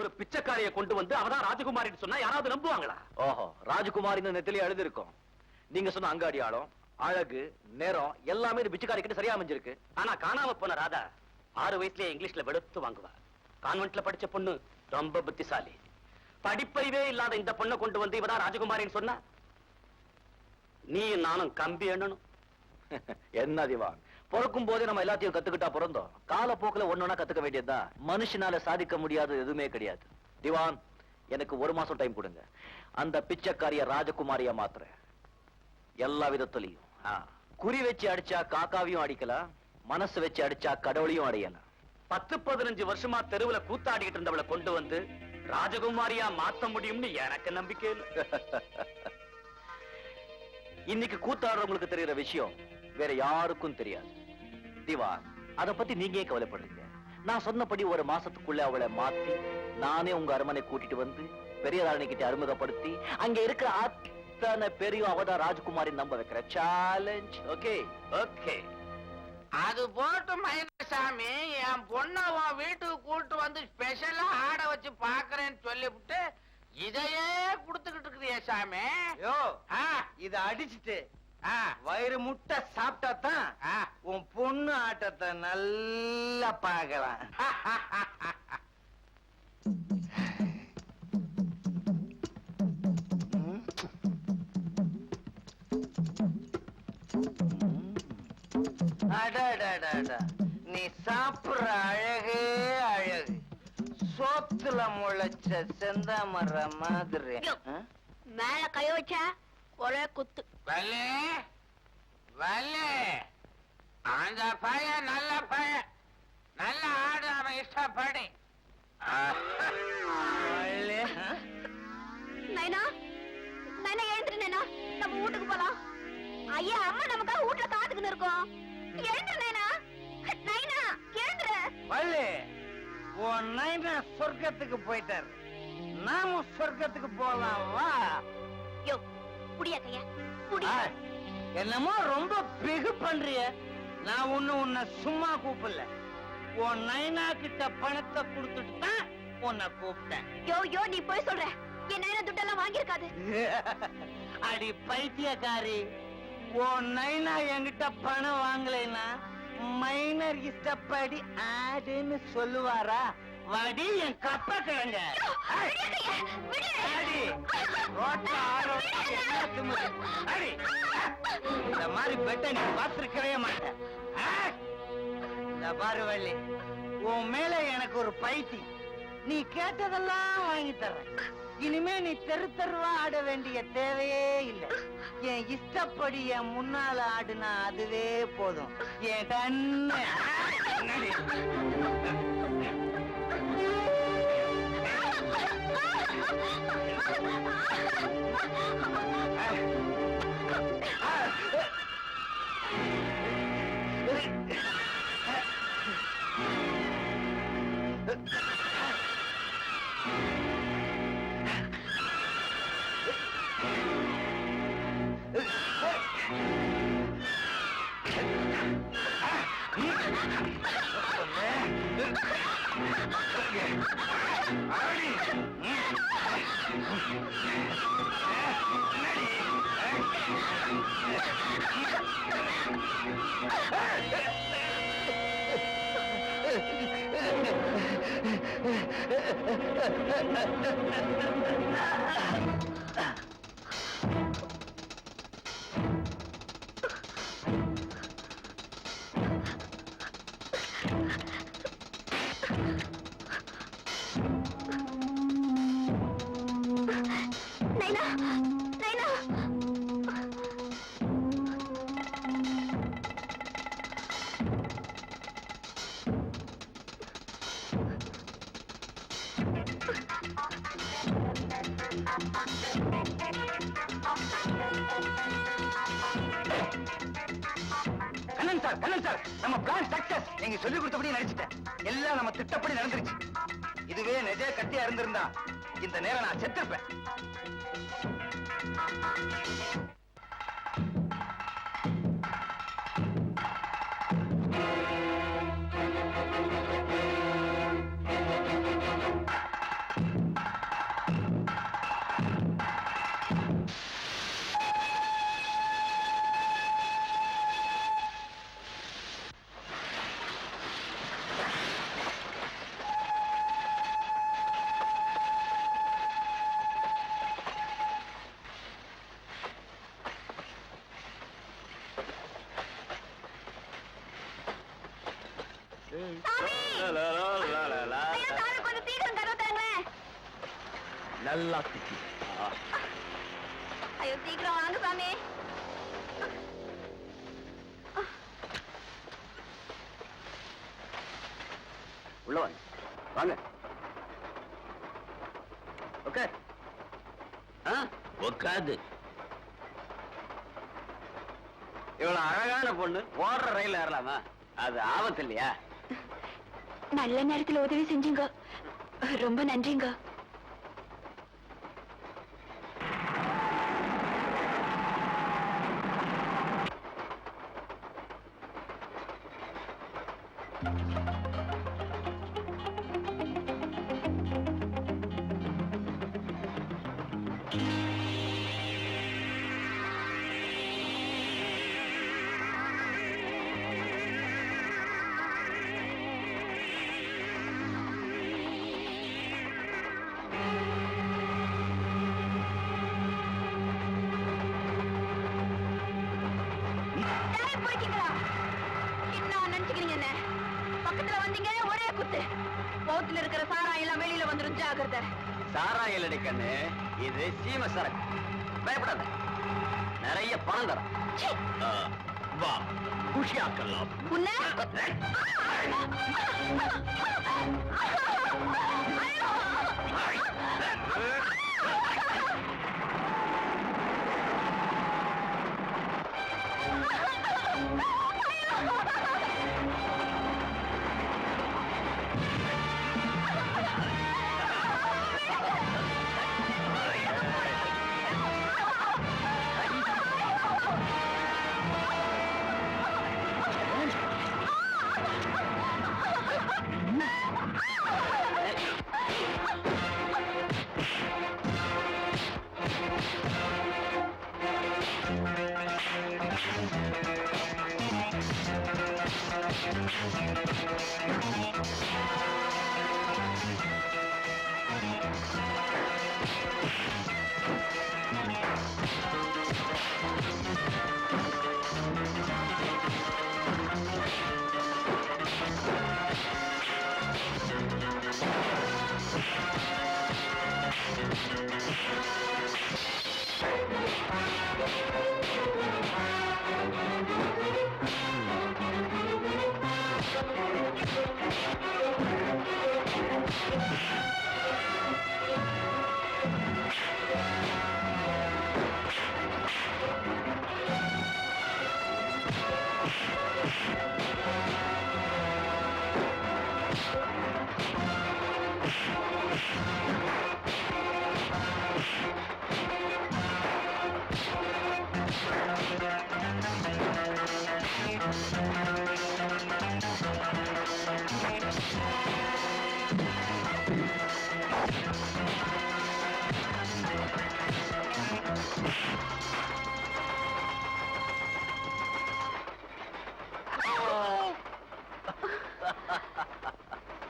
ஒரு பிச்சைக்காரியை கொண்டு வந்து அவதான் ராஜகுமாரின்னு சொன்னா யாராவது நம்புவாங்களா? ஓஹோ, ராஜகுமாரின்னு நெத்திலி எழுதிருக்கோம். நீங்க சொன்ன அங்காடியாளம், அழகு, நேரம் எல்லாமே இந்த பிச்சைக்காரிக்கிட்ட சரியா அமைஞ்சிருக்கு. ஆனா காணாம போன ராதா 6 வயசுலயே இங்கிலீஷ்ல வெளுத்து வாங்குவா. கான்வென்ட்ல படிச்ச பொண்ணு ரொம்ப புத்திசாலி. படிப்பறிவே இல்லாத இந்த பொண்ணை கொண்டு வந்து இவதான் ராஜகுமாரின்னு சொன்னா நீ நானும் கம்பி எண்ணணும். என்ன திவான், பிறக்கும் போதே நம்ம எல்லாத்தையும் கத்துக்கிட்டா பிறந்தோம். காலப்போக்கில் ஒன்னொன்னா கத்துக்க வேண்டியதுதான். மனுஷனால சாதிக்க முடியாதது எதுவுமே கிடையாது. திவான், எனக்கு 1 மாசம் டைம் கொடுங்க. அந்த பிச்சைக்காரிய ராஜகுமாரியா மாத்துறேன். எல்லா விதத்திலையும். குறி வச்சு அடிச்சா காக்காவையும் அடிக்கலாம், மனசு வச்சு அடிச்சா கடவுளையும் அடையலாம். 10-15 வருஷமா தெருவுல கூத்தாடிக்கிட்டு இருந்தவளை கொண்டு வந்து ராஜகுமாரியா மாத்த முடியும்னு எனக்கு நம்பிக்கை இல்லை. இன்னைக்கு கூத்தாடுறவங்களுக்கு தெரிகிற விஷயம் வேற யாருக்கும் தெரியாது. திவான், அத பத்தி நீங்க ஏன் கவலைப்படுறீங்க? நான் சொன்னபடி 1 மாசத்துக்குள்ள அவளை மாத்தி நானே உங்க அரண்மனை கூட்டிட்டு வந்து பெரியதாரணி கிட்ட அறிமுகப்படுத்தி அங்க இருக்கிற அத்தனை பெரிய அவதா ராஜகுமாரி நம்ப வைக்கிற சேலஞ்ச். ஓகே ஓகே, அது போட்டு மயிலசாமி, என் பொண்ண உன் வீட்டுக்கு கூட்டு வந்து ஸ்பெஷலா ஆட வச்சு பாக்குறேன்னு சொல்லிவிட்டு இதையே குடுத்துக்கிட்டு இருக்கிறிய சாமி. யோ, இத அடிச்சுட்டு வயிறு முட்டை சாப்பிட்டா தான் உன் பொண்ணு ஆட்டத்தை நல்லா பார்க்கலாம். நீ சாப்பிடுற அழகே அழகு, சோத்துல முளைச்ச செந்தாமர மாதிரி. மேல கை வச்சா ஒரே குத்து. வள்ளி வள்ளி, அந்த பையன் நல்ல பையன், நல்ல ஆடு, அவன் இஷ்டப்படி. நைனா நைனா எழுந்துரு நைனா, நம்ம வீட்டுக்கு போலாம். ஐயா அம்மா நமக்காக வீட்டுல காத்துக்கிட்டு இருக்கோம். எழுந்துரு நைனா. நைனா எழுந்துரு. வள்ளி, உன் நைனா சொர்க்கத்துக்கு போயிட்டாரு, நாம சொர்க்கத்துக்கு போலாம் வா. யோ புடியா கையா புடி. என்னமோ ரொம்ப பிகு பண்றிய. நான் உன்னை சும்மா கூப்பிடல, உன் நைனா கிட்ட பணத்தை கொடுத்துட்டு தான் உன்னை கூப்பிட்டேன். யோ யோ, நீ போய் சொல்ற. என் நைனா துட்டெல்லாம் வாங்கியிருக்காது. அடி பைத்தியக்காரி, உன் நைனா என்கிட்ட பணம் வாங்கலைன்னா மைனர் இஷ்டப்படி ஆடுன்னு சொல்லுவாரா? வடி என் கப்ப கிழங்க. இந்த மாதிரி பெட்ட நீ பார்த்திருக்கவே மாட்டேன். இந்த பாரு வள்ளி, உன் மேல எனக்கு ஒரு பைத்தி. நீ கேட்டதெல்லாம் வாங்கி தர்றேன். இனிமே நீ தெரு தெருவா ஆட வேண்டிய தேவையே இல்லை. என் இஷ்டப்படி என் முன்னால ஆடுனா அதுவே போதும். என் கண்ணு நம்ம பிளான் சக்சஸ். நீங்க சொல்லி கொடுத்தபடி நடிச்சிட்டேன். எல்லாம் நம்ம திட்டப்படி நடந்துருச்சு. இதுவே நிஜ கட்டியா இருந்திருந்தா இந்த நேரம் நான் செத்துருப்பேன். நல்லா திட்டி. ஐயோ சீக்கிரம் வாங்க சாமி. உள்ள வாங்க. வாங்க. ஓகே. உட்காது. இவ்வளவு அழகான பொண்ணு ஓடுற ரயில் ஏறலாமா? அது ஆபத்து இல்லையா? நல்ல நேரத்துல உதவி செஞ்சீங்க, ரொம்ப நன்றிங்க. பௌத்துல இருக்கிற சாராயெல்லாம் வெளியில வந்துரும், ஜாகிரதை. சாராயம் அடிக்கண்ணு, இது சீம சரக்கு. பயப்படாத, நிறைய பணம் தரும். வா, குஷியாக்கலாம்.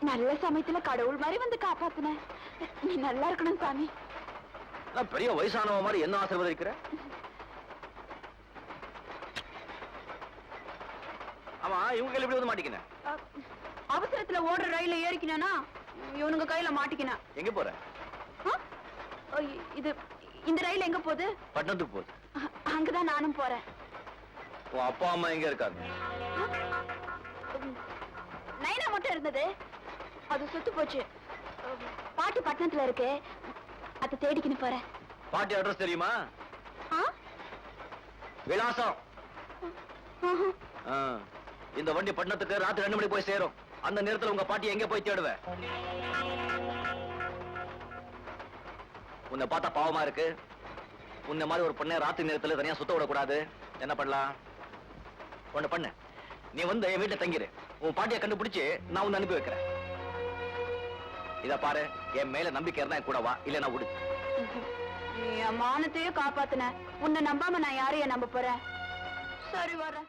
நல்ல சமயத்துல கடவுள் மாதிரி வந்து காப்பாத்துன. நீ நல்லா இருக்கணும் சாமி. பெரிய வயசானவ மாதிரி என்ன ஆசீர்வதிக்கிற? ஆமா, இவங்க எப்படி வந்து மாட்டிக்கின? அவசரத்துல ஓடுற ரயில ஏறிக்கினா இவனுங்க கையில மாட்டிக்கினா. எங்க போற? இது இந்த ரயில் எங்க போகுது? பட்டணத்துக்கு போகுது. அங்கதான் நானும் போறேன். உன் அப்பா அம்மா எங்க இருக்காங்க? நைனா மட்டும் இருந்தது, அது சுத்து போச்சு. பாட்டி பட்டணத்துல இருக்கு, அதை தேடிக்கின்னு போறேன். பாட்டி அட்ரஸ் தெரியுமா? விலாசம். இந்த வண்டி பட்டணத்துக்கு ராத்திரி 2 மணிக்கு போய் சேரும். அந்த நேரத்துல உங்க பாட்டி எங்க போய் தேடுவ? உன்னை பார்த்தா பாவமா இருக்கு. உன்னை மாதிரி ஒரு பொண்ணை ராத்திரி நேரத்துல தனியா சுத்த விடக்கூடாது. என்ன பண்ணலாம்? ஒண்ணு பண்ணு, நீ வந்து என் வீட்டுல தங்கிரு. உன் பாட்டியை கண்டுபிடிச்சு நான் உன்னை அனுப்பி வைக்கிறேன். இத பாரு, என் மேல நம்பிக்கை இருந்தா கூட வா, இல்ல நான் விடு. என் மானத்தையே காப்பாத்துன. உன்னை நம்பாம நான் யாரைய நம்ப போறேன்? சரி, வரேன்.